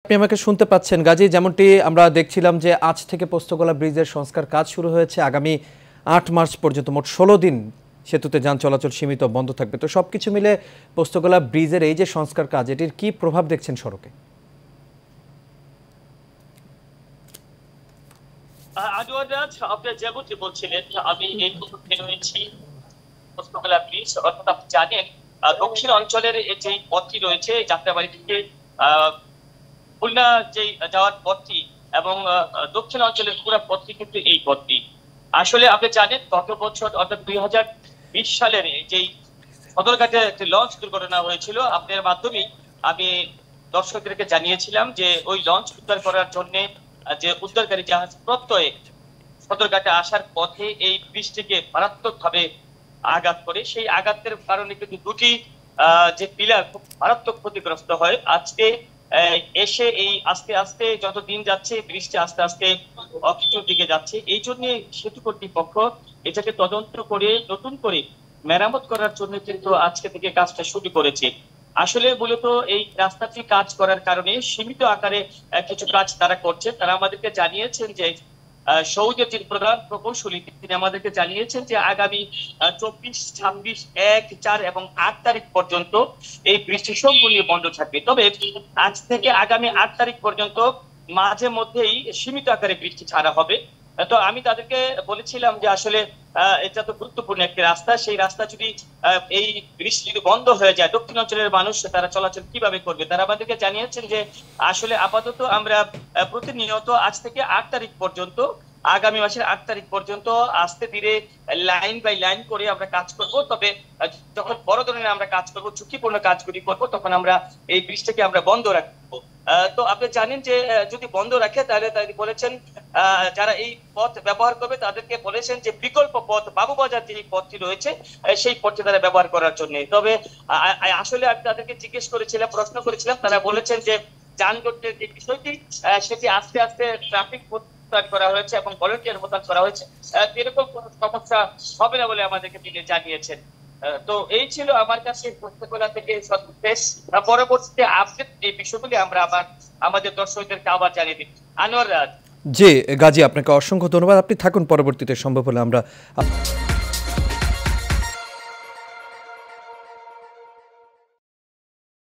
আপনি আমাকে শুনতে পাচ্ছেন গাজী? যেমনটি আমরা দেখছিলাম যে আজ থেকে পোস্তগোলা ব্রিজের সংস্কার কাজ শুরু হয়েছে। আগামী ৮ মার্চ পর্যন্ত মোট ১৬ দিন সেতুতে যান চলাচল সীমিত বন্ধ থাকবে। তো সবকিছু মিলে পোস্তগোলা ব্রিজের এই যে সংস্কার কাজ, এটির কি প্রভাব দেখছেন সড়কে? আপনি যেমনটি বলছিলেন, আমি এই মুহূর্তে রয়েছি পোস্তগোলা ব্রিজ। অর্থাৎ আপনি জানেন দক্ষিণ অঞ্চলের যে পথটি রয়েছে যাত্রাবাড়ি থেকে খুলনা যে যাওয়ার পথটি এবং দক্ষিণ অঞ্চলের পুরো পথটি কিন্তু এই পথটি। আসলে আপনি জানেন গত বছর অর্থাৎ 2020 সালের যেই সদরঘাটে একটি লঞ্চ দুর্ঘটনা হয়েছিল, আপনার মাধ্যমে আমি দর্শকদেরকে জানিয়েছিলাম যে ওই লঞ্চ উদ্ধার করার জন্য যে উদ্ধারকারী জাহাজ প্রত্যয়ে সদরঘাটে আসার পথে এই ব্রিজটিকে মারাত্মকভাবে আঘাত করে। সেই আঘাতের কারণে কিন্তু দুটি যে পিলার খুব মারাত্মক ক্ষতিগ্রস্ত হয়। আজকে এসে এই আস্তে আস্তে যত দিন যাচ্ছে ব্রিজটি আস্তে আস্তে অকেজোর দিকে যাচ্ছে। এই জন্য সেতু কর্তৃপক্ষ এটাকে তদন্ত করে নতুন করে মেরামত করার জন্য কিন্তু আজকে থেকে কাজটা শুরু করেছে। আসলে মূলত এই রাস্তাটি কাজ করার কারণে সীমিত আকারে কিছু কাজ তারা করছে। তারা আমাদেরকে জানিয়েছেন যে সৌদির যিনি প্রধান প্রকৌশলী তিনি আমাদেরকে জানিয়েছেন যে আগামী 24, 26, 1, 4 এবং 8 তারিখ পর্যন্ত এই বৃষ্টি সম্পূর্ণ বন্ধ থাকবে। তবে আজ থেকে আগামী 8 তারিখ পর্যন্ত মাঝে মধ্যেই সীমিত আকারে বৃষ্টি ছাড়া হবে। তো আমি তাদেরকে বলেছিলাম যে আসলে এটা তো গুরুত্বপূর্ণ একটি রাস্তা, সেই রাস্তা যদি এই বৃষ্টি যদি বন্ধ হয়ে যায় দক্ষিণ অঞ্চলের মানুষ তারা চলাচল কিভাবে করবে। তারা আমাদেরকে জানিয়েছেন যে আসলে আপাতত আমরা প্রতিনিয়ত আজ থেকে 8 তারিখ পর্যন্ত আগামী মাসের 8 তারিখ পর্যন্ত আস্তে ধীরে লাইন বাই লাইন করে আমরা কাজ করব। তবে যখন বড় ধরনের আমরা কাজ করব, ঝুঁকিপূর্ণ কাজগুলি করব, তখন আমরা এই ব্রিজটাকে আমরা বন্ধ রাখবো। তো আপনি জানেন যে যদি বন্ধ রাখে তাহলে তারা বলেছেন যারা এই পথ ব্যবহার করবে তাদেরকে বলেছেন যে বিকল্প পথ বাবুবাজার যে পথটি রয়েছে সেই পথটি তারা ব্যবহার করার জন্য। তবে আসলে আমি তাদেরকে জিজ্ঞেস করেছিলাম, প্রশ্ন করেছিলাম, তারা বলেছেন যে যানজটের যে বিষয়টি সেটি আস্তে আস্তে ট্রাফিক করা হয়েছে এবং ভলান্টিয়ার মোতায়েন করা হয়েছে, এরকম কোনো সমস্যা হবে না বলে আমাদেরকে তিনি জানিয়েছেন। তো এই ছিল আমার কাছে পোস্তগোলা থেকে সর্বশেষ। পরবর্তীতে আপডেট এই বিষয়গুলি আমরা আবার আমাদের দর্শকদেরকে আবার জানিয়ে দিই। আনোয়ার রাজ। জি গাজী, আপনাকে অসংখ্য ধন্যবাদ। আপনি থাকুন, পরবর্তীতে সম্ভব হলে আমরা